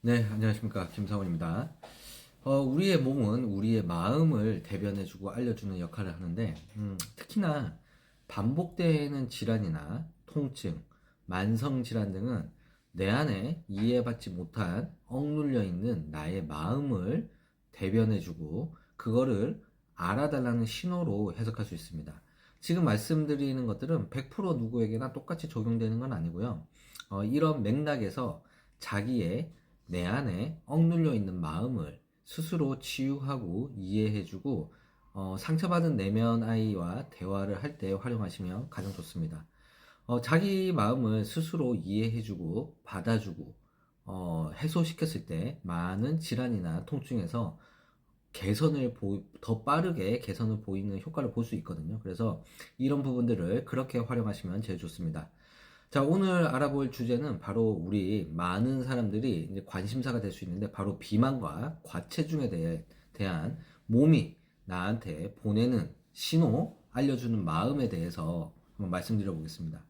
네, 안녕하십니까. 김사원입니다. 우리의 몸은 우리의 마음을 대변해주고 알려주는 역할을 하는데, 특히나 반복되는 질환이나 통증, 만성질환 등은 내 안에 이해받지 못한 억눌려 있는 나의 마음을 대변해주고, 그거를 알아달라는 신호로 해석할 수 있습니다. 지금 말씀드리는 것들은 100% 누구에게나 똑같이 적용되는 건 아니고요. 이런 맥락에서 자기의 내 안에 억눌려 있는 마음을 스스로 치유하고 이해해주고 상처받은 내면 아이와 대화를 할 때 활용하시면 가장 좋습니다. 자기 마음을 스스로 이해해주고 받아주고 해소시켰을 때 많은 질환이나 통증에서 더 빠르게 개선을 보이는 효과를 볼 수 있거든요. 그래서 이런 부분들을 그렇게 활용하시면 제일 좋습니다. 자, 오늘 알아볼 주제는 바로 우리 많은 사람들이 이제 관심사가 될 수 있는데 바로 비만과 과체중에 대한 몸이 나한테 보내는 신호, 알려주는 마음에 대해서 한번 말씀드려 보겠습니다.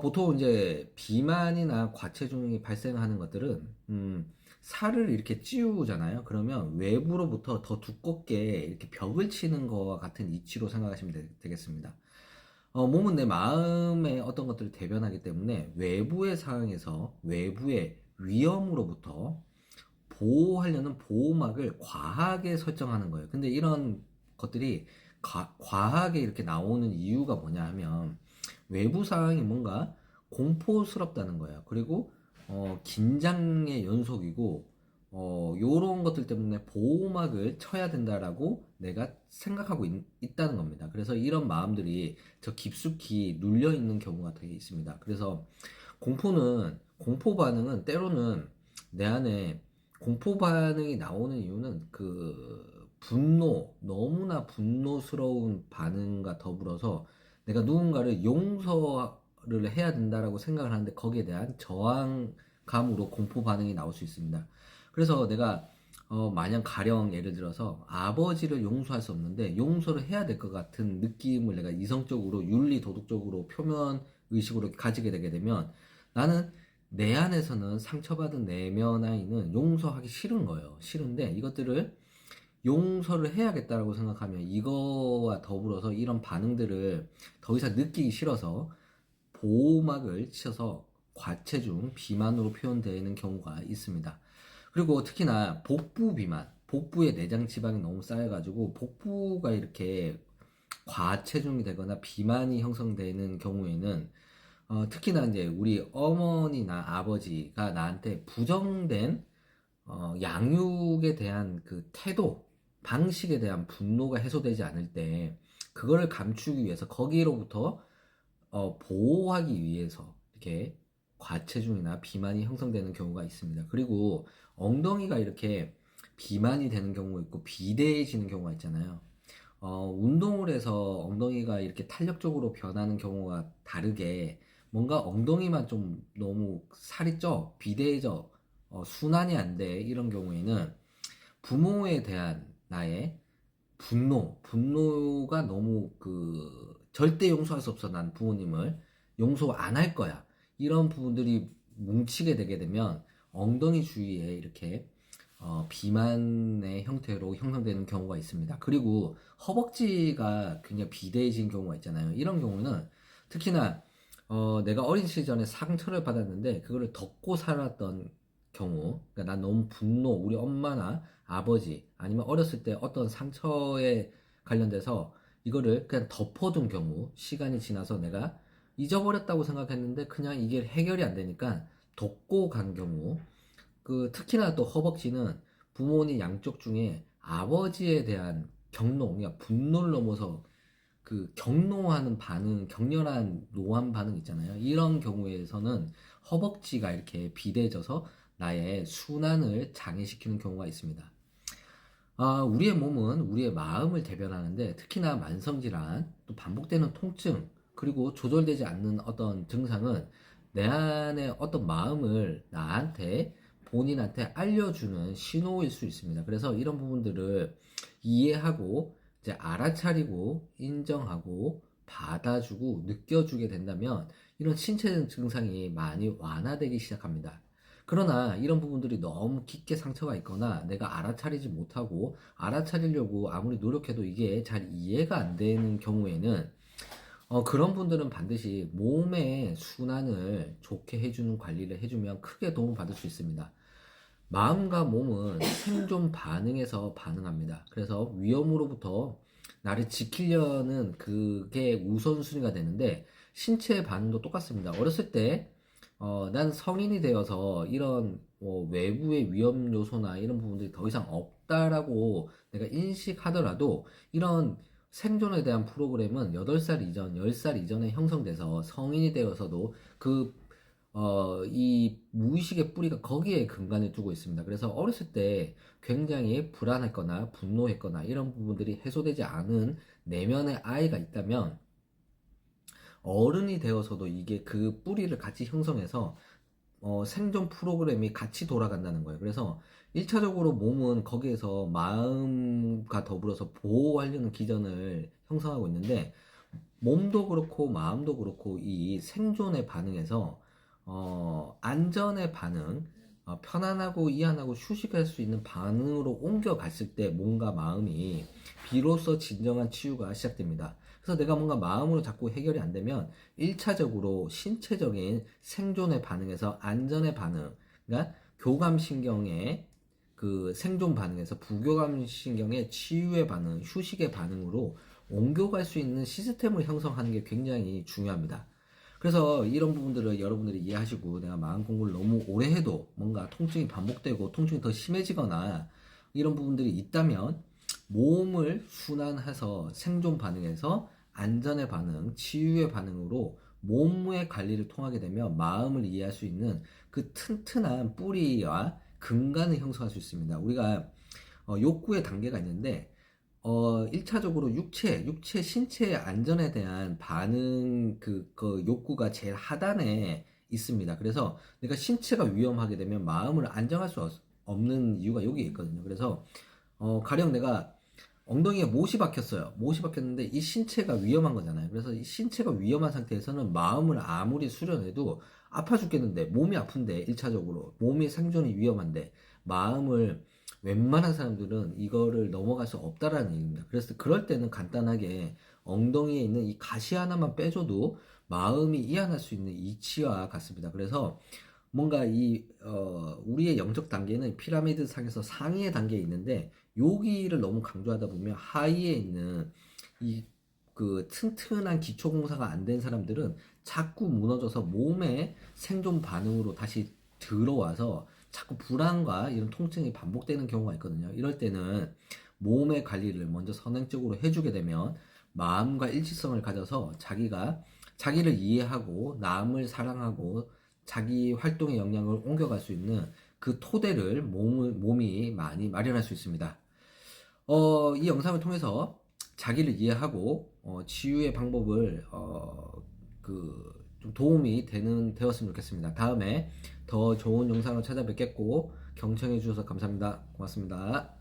보통 이제 비만이나 과체중이 발생하는 것들은, 살을 이렇게 찌우잖아요. 그러면 외부로부터 더 두껍게 이렇게 벽을 치는 것과 같은 이치로 생각하시면 되겠습니다. 몸은 내 마음의 어떤 것들을 대변하기 때문에 외부의 상황에서 외부의 위험으로부터 보호하려는 보호막을 과하게 설정하는 거예요. 근데 이런 것들이 과하게 이렇게 나오는 이유가 뭐냐 하면 외부 상황이 뭔가 공포스럽다는 거예요. 그리고 긴장의 연속이고 요런 것들 때문에 보호막을 쳐야 된다라고 내가 생각하고 있다는 겁니다. 그래서 이런 마음들이 저 깊숙이 눌려 있는 경우가 되게 있습니다. 그래서 공포 반응은 때로는 내 안에 공포 반응이 나오는 이유는 너무나 분노스러운 반응과 더불어서 내가 누군가를 용서를 해야 된다라고 생각을 하는데 거기에 대한 저항감으로 공포 반응이 나올 수 있습니다. 그래서 내가 마냥 가령 예를 들어서 아버지를 용서할 수 없는데 용서를 해야 될 것 같은 느낌을 내가 이성적으로 윤리 도덕적으로 표면 의식으로 가지게 되게 되면 나는 내 안에서는 상처받은 내면 아이는 용서하기 싫은 거예요. 싫은데 이것들을 용서를 해야겠다라고 생각하면 이거와 더불어서 이런 반응들을 더 이상 느끼기 싫어서 보호막을 쳐서 과체중, 비만으로 표현되는 경우가 있습니다. 그리고 특히나 복부 비만, 복부에 내장 지방이 너무 쌓여가지고 복부가 이렇게 과체중이 되거나 비만이 형성되는 경우에는 특히나 이제 우리 어머니나 아버지가 나한테 부정된 양육에 대한 그 태도, 방식에 대한 분노가 해소되지 않을 때 그거를 감추기 위해서 거기로부터 보호하기 위해서 이렇게 과체중이나 비만이 형성되는 경우가 있습니다. 그리고 엉덩이가 이렇게 비만이 되는 경우가 있고 비대해지는 경우가 있잖아요. 운동을 해서 엉덩이가 이렇게 탄력적으로 변하는 경우가 다르게 뭔가 엉덩이만 좀 너무 살이 쪄, 비대해져, 순환이 안 돼. 이런 경우에는 부모에 대한 나의 분노가 너무 절대 용서할 수 없어. 난 부모님을 용서 안 할 거야. 이런 부분들이 뭉치게 되게 되면 엉덩이 주위에 이렇게 비만의 형태로 형성되는 경우가 있습니다. 그리고 허벅지가 굉장히 비대해진 경우가 있잖아요. 이런 경우는 특히나 내가 어린 시절에 상처를 받았는데 그거를 덮고 살았던 경우, 그러니까 난 너무 우리 엄마나 아버지 아니면 어렸을 때 어떤 상처에 관련돼서 이거를 그냥 덮어둔 경우, 시간이 지나서 내가 잊어버렸다고 생각했는데 그냥 이게 해결이 안 되니까 덮고 간 경우, 특히나 또 허벅지는 부모님 양쪽 중에 아버지에 대한 그러니까 분노를 넘어서 경노하는 반응, 격렬한 노한 반응 있잖아요. 이런 경우에서는 허벅지가 이렇게 비대해져서 나의 순환을 장애시키는 경우가 있습니다. 우리의 몸은 우리의 마음을 대변하는데 특히나 만성질환, 또 반복되는 통증, 그리고 조절되지 않는 어떤 증상은 내 안에 어떤 마음을 본인한테 알려주는 신호일 수 있습니다. 그래서 이런 부분들을 이해하고 이제 알아차리고 인정하고 받아주고 느껴주게 된다면 이런 신체 증상이 많이 완화되기 시작합니다. 그러나 이런 부분들이 너무 깊게 상처가 있거나 내가 알아차리지 못하고 알아차리려고 아무리 노력해도 이게 잘 이해가 안 되는 경우에는 그런 분들은 반드시 몸의 순환을 좋게 해주는 관리를 해주면 크게 도움을 받을 수 있습니다. 마음과 몸은 생존 반응에서 반응합니다. 그래서 위험으로부터 나를 지키려는 그게 우선순위가 되는데 신체의 반응도 똑같습니다. 어렸을 때 난 성인이 되어서 이런 외부의 위험 요소나 이런 부분들이 더 이상 없다라고 내가 인식하더라도 이런 생존에 대한 프로그램은 8살 이전, 10살 이전에 형성돼서 성인이 되어서도 이 무의식의 뿌리가 거기에 근간을 두고 있습니다. 그래서 어렸을 때 굉장히 불안했거나 분노했거나 이런 부분들이 해소되지 않은 내면의 아이가 있다면 어른이 되어서도 이게 그 뿌리를 같이 형성해서 생존 프로그램이 같이 돌아간다는 거예요. 그래서 1차적으로 몸은 거기에서 마음과 더불어서 보호하려는 기전을 형성하고 있는데 몸도 그렇고 마음도 그렇고 이 생존의 반응에서 안전의 반응, 편안하고 이완하고 휴식할 수 있는 반응으로 옮겨갔을 때 몸과 마음이 비로소 진정한 치유가 시작됩니다. 그래서 내가 뭔가 마음으로 자꾸 해결이 안 되면 1차적으로 신체적인 생존의 반응에서 안전의 반응, 그러니까 교감신경의 그 생존 반응에서 부교감신경의 치유의 반응, 휴식의 반응으로 옮겨갈 수 있는 시스템을 형성하는 게 굉장히 중요합니다. 그래서 이런 부분들을 여러분들이 이해하시고 내가 마음 공부를 너무 오래 해도 뭔가 통증이 반복되고 통증이 더 심해지거나 이런 부분들이 있다면 몸을 순환해서 생존 반응에서 안전의 반응, 치유의 반응으로 몸의 관리를 통하게 되면 마음을 이해할 수 있는 그 튼튼한 뿌리와 근간을 형성할 수 있습니다. 우리가 욕구의 단계가 있는데 1차적으로 육체, 신체의 안전에 대한 반응, 그 욕구가 제일 하단에 있습니다. 그래서 내가 신체가 위험하게 되면 마음을 안정할 수 없는 이유가 여기에 있거든요. 그래서, 가령 내가 엉덩이에 못이 박혔어요. 못이 박혔는데 이 신체가 위험한 거잖아요. 그래서 이 신체가 위험한 상태에서는 마음을 아무리 수련해도 아파 죽겠는데, 몸이 아픈데, 1차적으로. 몸이 생존이 위험한데, 마음을 웬만한 사람들은 이거를 넘어갈 수 없다라는 얘기입니다. 그래서 그럴 때는 간단하게 엉덩이에 있는 이 가시 하나만 빼줘도 마음이 이완할 수 있는 이치와 같습니다. 그래서 뭔가 우리의 영적 단계는 피라미드 상에서 상위의 단계에 있는데 여기를 너무 강조하다 보면 하위에 있는 이 그 튼튼한 기초 공사가 안 된 사람들은 자꾸 무너져서 몸의 생존 반응으로 다시 들어와서 자꾸 불안과 이런 통증이 반복되는 경우가 있거든요. 이럴 때는 몸의 관리를 먼저 선행적으로 해주게 되면 마음과 일치성을 가져서 자기가 자기를 이해하고 남을 사랑하고 자기 활동의 역량을 옮겨갈 수 있는 그 토대를 몸이 많이 마련할 수 있습니다. 이 영상을 통해서 자기를 이해하고 치유의 방법을 좀 도움이 되었으면 좋겠습니다. 다음에 더 좋은 영상을 찾아뵙겠고 경청해 주셔서 감사합니다. 고맙습니다.